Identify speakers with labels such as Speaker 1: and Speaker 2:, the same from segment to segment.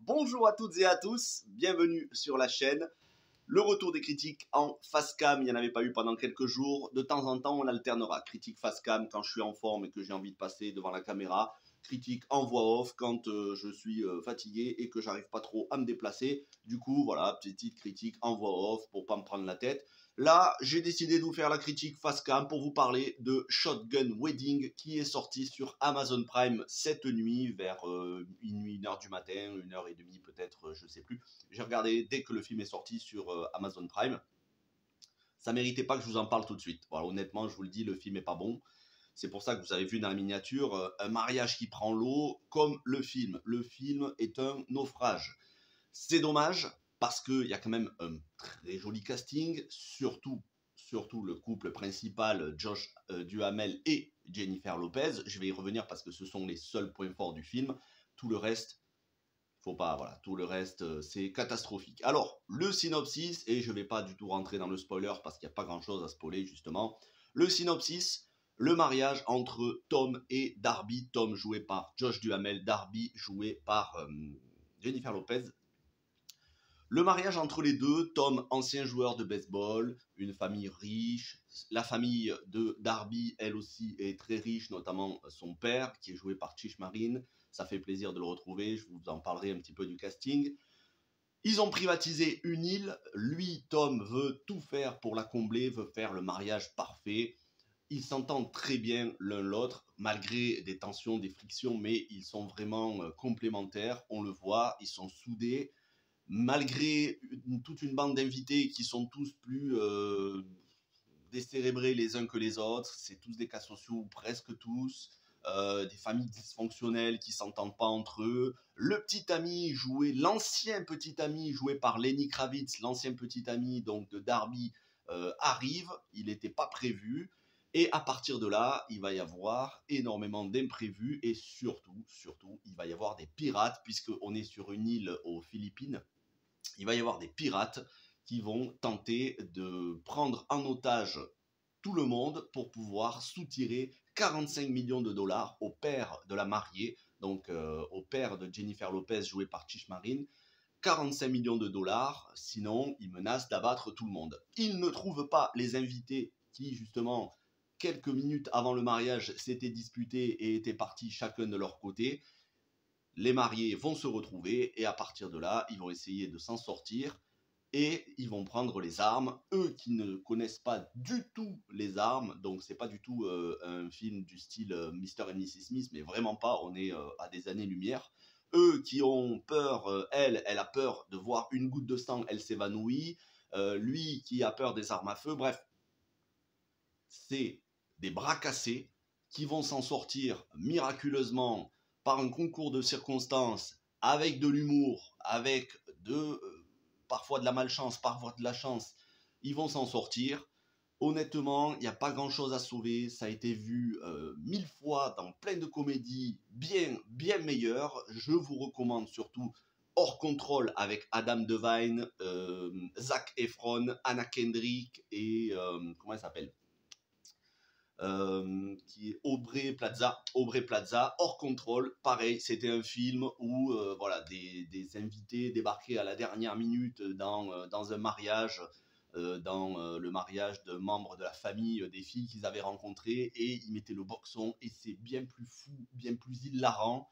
Speaker 1: Bonjour à toutes et à tous, bienvenue sur la chaîne. Le retour des critiques en face cam, il n'y en avait pas eu pendant quelques jours. De temps en temps, on alternera. Critique face cam quand je suis en forme et que j'ai envie de passer devant la caméra. Critique en voix off quand je suis fatigué et que j'arrive pas trop à me déplacer. Du coup, voilà, petite critique en voix off pour pas me prendre la tête. Là, j'ai décidé de vous faire la critique face cam pour vous parler de Shotgun Wedding qui est sorti sur Amazon Prime cette nuit vers minuit, 1h du matin, 1h30 peut-être, je sais plus. J'ai regardé dès que le film est sorti sur Amazon Prime. Ça méritait pas que je vous en parle tout de suite. Voilà, honnêtement, je vous le dis, le film est pas bon. C'est pour ça que vous avez vu dans la miniature un mariage qui prend l'eau comme le film. Le film est un naufrage. C'est dommage parce qu'il y a quand même un très joli casting, surtout le couple principal, Josh Duhamel et Jennifer Lopez. Je vais y revenir parce que ce sont les seuls points forts du film. Tout le reste, faut pas, voilà, tout le reste, c'est catastrophique. Alors, le synopsis, et je vais pas du tout rentrer dans le spoiler parce qu'il n'y a pas grand chose à spoiler justement. Le synopsis, le mariage entre Tom et Darby. Tom joué par Josh Duhamel, Darby joué par Jennifer Lopez. Le mariage entre les deux, Tom, ancien joueur de baseball, une famille riche. La famille de Darby, elle aussi, est très riche, notamment son père, qui est joué par Chish Marine. Ça fait plaisir de le retrouver, je vous en parlerai un petit peu du casting. Ils ont privatisé une île. Lui, Tom, veut tout faire pour la combler, veut faire le mariage parfait. Ils s'entendent très bien l'un l'autre, malgré des tensions, des frictions, mais ils sont vraiment complémentaires. On le voit, ils sont soudés. Malgré toute une bande d'invités qui sont tous plus décérébrés les uns que les autres, c'est tous des cas sociaux, presque tous, des familles dysfonctionnelles qui s'entendent pas entre eux. Le petit ami joué, l'ancien petit ami joué par Lenny Kravitz, l'ancien petit ami donc de Darby, arrive, il n'était pas prévu. Et à partir de là, il va y avoir énormément d'imprévus et surtout, il va y avoir des pirates puisqu'on est sur une île aux Philippines. Il va y avoir des pirates qui vont tenter de prendre en otage tout le monde pour pouvoir soutirer 45 millions de dollars au père de la mariée, donc au père de Jennifer Lopez joué par Chish Marine. 45 millions de dollars, sinon ils menacent d'abattre tout le monde. Ils ne trouvent pas les invités qui, justement, quelques minutes avant le mariage, s'étaient disputés et étaient partis chacun de leur côté. Les mariés vont se retrouver et à partir de là, ils vont essayer de s'en sortir et ils vont prendre les armes. Eux qui ne connaissent pas du tout les armes, donc c'est pas du tout un film du style Mr. et Mrs. Smith, mais vraiment pas, on est à des années-lumière. Eux qui ont peur, elle a peur de voir une goutte de sang, elle s'évanouit. Lui qui a peur des armes à feu, bref, c'est des bras cassés qui vont s'en sortir miraculeusement par un concours de circonstances, avec de l'humour, avec parfois de la malchance, parfois de la chance. Ils vont s'en sortir. Honnêtement, il n'y a pas grand-chose à sauver. Ça a été vu 1000 fois dans plein de comédies bien meilleures. Je vous recommande surtout Hors Contrôle avec Adam Devine, Zac Efron, Anna Kendrick et comment elle s'appelle, qui est Aubrey Plaza, Hors Contrôle. Pareil, c'était un film où voilà, des invités débarquaient à la dernière minute dans un mariage, le mariage de membres de la famille des filles qu'ils avaient rencontrées, et ils mettaient le boxon, et c'est bien plus fou, bien plus hilarant.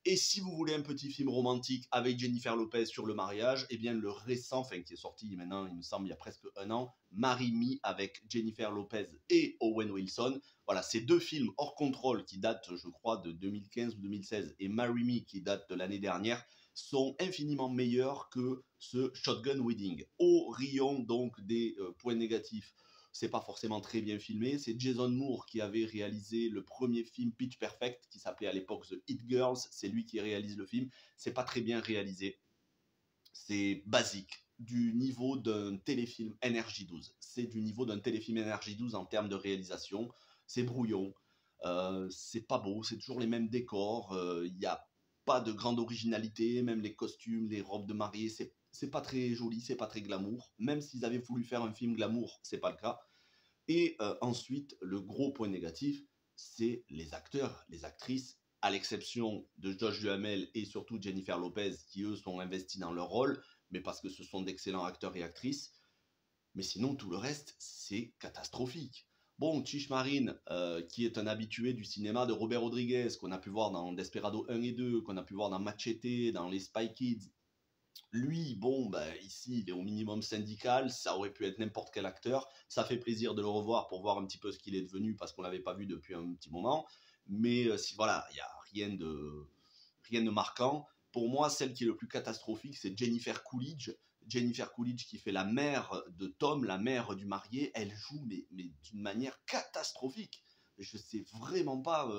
Speaker 1: Et si vous voulez un petit film romantique avec Jennifer Lopez sur le mariage, eh bien le récent, enfin qui est sorti maintenant, il me semble, il y a presque un an, Marry Me avec Jennifer Lopez et Owen Wilson. Voilà, ces deux films Hors Contrôle qui datent, je crois, de 2015 ou 2016 et Marry Me qui date de l'année dernière sont infiniment meilleurs que ce Shotgun Wedding. Au rayon donc des points négatifs, c'est pas forcément très bien filmé. C'est Jason Moore qui avait réalisé le premier film Pitch Perfect, qui s'appelait à l'époque The It Girls. C'est lui qui réalise le film. C'est pas très bien réalisé. C'est basique, du niveau d'un téléfilm NRJ12. C'est du niveau d'un téléfilm NRJ12 en termes de réalisation. C'est brouillon. C'est pas beau. C'est toujours les mêmes décors. Il n'y a pas de grande originalité. Même les costumes, les robes de mariée, c'est pas très joli, c'est pas très glamour. Même s'ils avaient voulu faire un film glamour, c'est pas le cas. Et ensuite, le gros point négatif, c'est les acteurs, les actrices. à l'exception de Josh Duhamel et surtout Jennifer Lopez, qui eux sont investis dans leur rôle, mais parce que ce sont d'excellents acteurs et actrices. Mais sinon, tout le reste, c'est catastrophique. Bon, Tish Marine, qui est un habitué du cinéma de Robert Rodriguez, qu'on a pu voir dans Desperado 1 et 2, qu'on a pu voir dans Machete, dans les Spy Kids, lui, bon, ben, ici, il est au minimum syndical, ça aurait pu être n'importe quel acteur. Ça fait plaisir de le revoir pour voir un petit peu ce qu'il est devenu, parce qu'on ne l'avait pas vu depuis un petit moment. Mais si, voilà, il n'y a rien de marquant. Pour moi, celle qui est le plus catastrophique, c'est Jennifer Coolidge. Jennifer Coolidge qui fait la mère de Tom, la mère du marié, elle joue mais d'une manière catastrophique. Je ne sais vraiment pas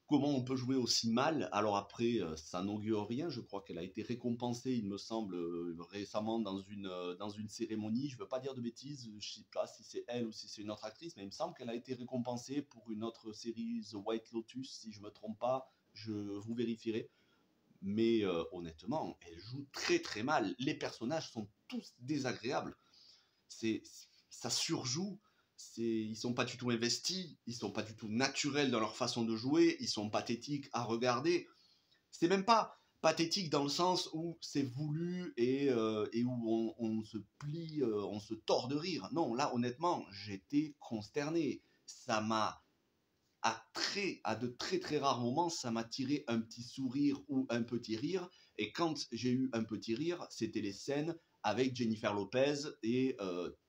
Speaker 1: comment on peut jouer aussi mal. Alors après, ça n'augure rien. Je crois qu'elle a été récompensée, il me semble, récemment dans une cérémonie. Je ne veux pas dire de bêtises, je ne sais pas si c'est elle ou si c'est une autre actrice, mais il me semble qu'elle a été récompensée pour une autre série, The White Lotus, si je ne me trompe pas. Je vous vérifierai. Mais honnêtement, elle joue très très mal. Les personnages sont tous désagréables. C'est, ça surjoue. Ils sont pas du tout investis, ils sont pas du tout naturels dans leur façon de jouer, ils sont pathétiques à regarder. C'est même pas pathétique dans le sens où c'est voulu et où on se plie, on se tord de rire. Non, là honnêtement, j'étais consterné. Ça m'a à de très très rares moments, ça m'a tiré un petit sourire ou un petit rire. Et quand j'ai eu un petit rire, c'était les scènes avec Jennifer Lopez et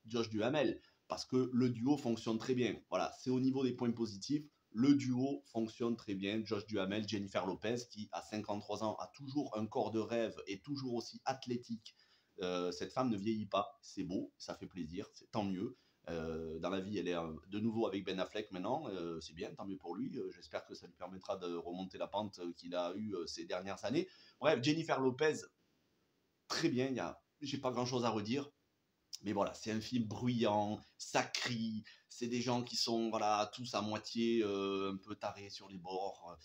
Speaker 1: Josh Duhamel. Parce que le duo fonctionne très bien. Voilà, c'est au niveau des points positifs. Le duo fonctionne très bien. Josh Duhamel, Jennifer Lopez, qui à 53 ans a toujours un corps de rêve et toujours aussi athlétique. Cette femme ne vieillit pas. C'est beau, ça fait plaisir, c'est tant mieux. Dans la vie, elle est de nouveau avec Ben Affleck maintenant. C'est bien, tant mieux pour lui. J'espère que ça lui permettra de remonter la pente qu'il a eue ces dernières années. Bref, Jennifer Lopez, très bien. J'ai pas grand chose à redire. Mais voilà, c'est un film bruyant, ça crie, c'est des gens qui sont voilà, tous à moitié un peu tarés sur les bords.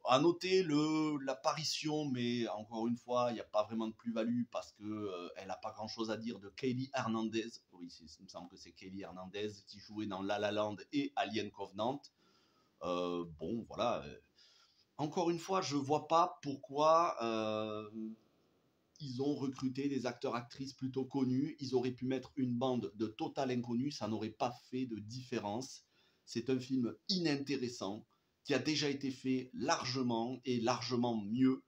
Speaker 1: À noter l'apparition, mais encore une fois, il n'y a pas vraiment de plus-value parce que elle n'a pas grand-chose à dire de Kaylee Hernandez. Oui, il me semble que c'est Kaylee Hernandez qui jouait dans La La Land et Alien Covenant. Bon, voilà. Encore une fois, je vois pas pourquoi ils ont recruté des acteurs-actrices plutôt connus. Ils auraient pu mettre une bande de total inconnus, ça n'aurait pas fait de différence. C'est un film inintéressant qui a déjà été fait largement et largement mieux.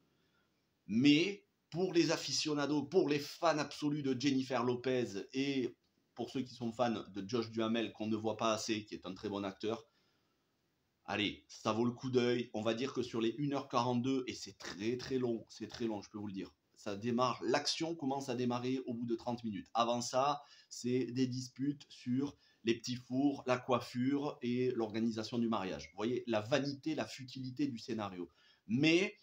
Speaker 1: Mais pour les aficionados, pour les fans absolus de Jennifer Lopez et pour ceux qui sont fans de Josh Duhamel qu'on ne voit pas assez, qui est un très bon acteur, allez, ça vaut le coup d'œil. On va dire que sur les 1h42, et c'est très long, je peux vous le dire. Ça démarre, l'action commence à démarrer au bout de 30 minutes. Avant ça, c'est des disputes sur les petits fours, la coiffure et l'organisation du mariage. Vous voyez, la vanité, la futilité du scénario. Mais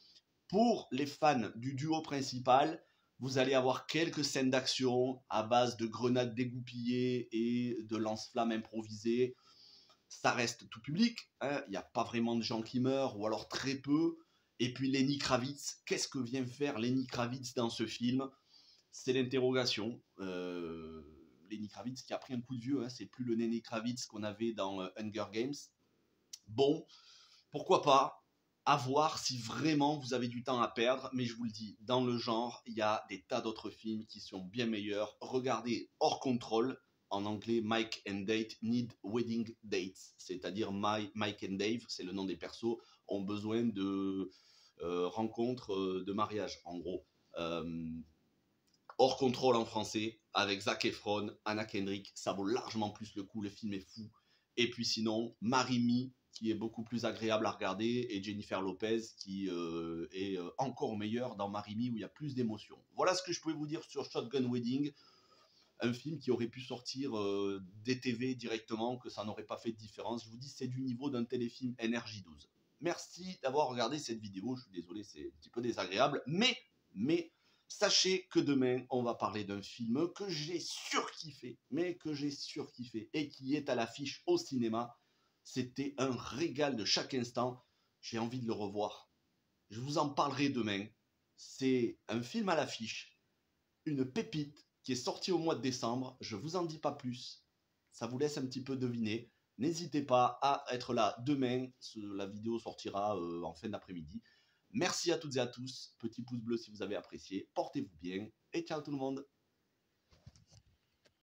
Speaker 1: pour les fans du duo principal, vous allez avoir quelques scènes d'action à base de grenades dégoupillées et de lance-flammes improvisées. Ça reste tout public, hein, il n'y a pas vraiment de gens qui meurent, ou alors très peu. Et puis Lenny Kravitz, qu'est-ce que vient faire Lenny Kravitz dans ce film? C'est l'interrogation. Lenny Kravitz qui a pris un coup de vieux, hein, c'est plus le Lenny Kravitz qu'on avait dans Hunger Games. Bon, pourquoi pas, à voir si vraiment vous avez du temps à perdre, mais je vous le dis, dans le genre, il y a des tas d'autres films qui sont bien meilleurs. Regardez Hors Contrôle, en anglais Mike and Date Need Wedding Dates, c'est-à-dire Mike and Dave, c'est le nom des persos, ont besoin de rencontres de mariage, en gros. Hors Contrôle en français, avec Zac Efron, Anna Kendrick, ça vaut largement plus le coup, le film est fou. Et puis sinon, Marry Me, qui est beaucoup plus agréable à regarder, et Jennifer Lopez, qui est encore meilleure dans Marry Me, où il y a plus d'émotions. Voilà ce que je pouvais vous dire sur Shotgun Wedding, un film qui aurait pu sortir des TV directement, que ça n'aurait pas fait de différence. Je vous dis, c'est du niveau d'un téléfilm NRJ12. Merci d'avoir regardé cette vidéo, je suis désolé, c'est un petit peu désagréable, mais sachez que demain, on va parler d'un film que j'ai surkiffé, et qui est à l'affiche au cinéma. C'était un régal de chaque instant. J'ai envie de le revoir. Je vous en parlerai demain. C'est un film à l'affiche, une pépite qui est sorti au mois de décembre. Je vous en dis pas plus. Ça vous laisse un petit peu deviner. N'hésitez pas à être là demain. La vidéo sortira en fin d'après-midi. Merci à toutes et à tous. Petit pouce bleu si vous avez apprécié. Portez-vous bien et ciao tout le monde.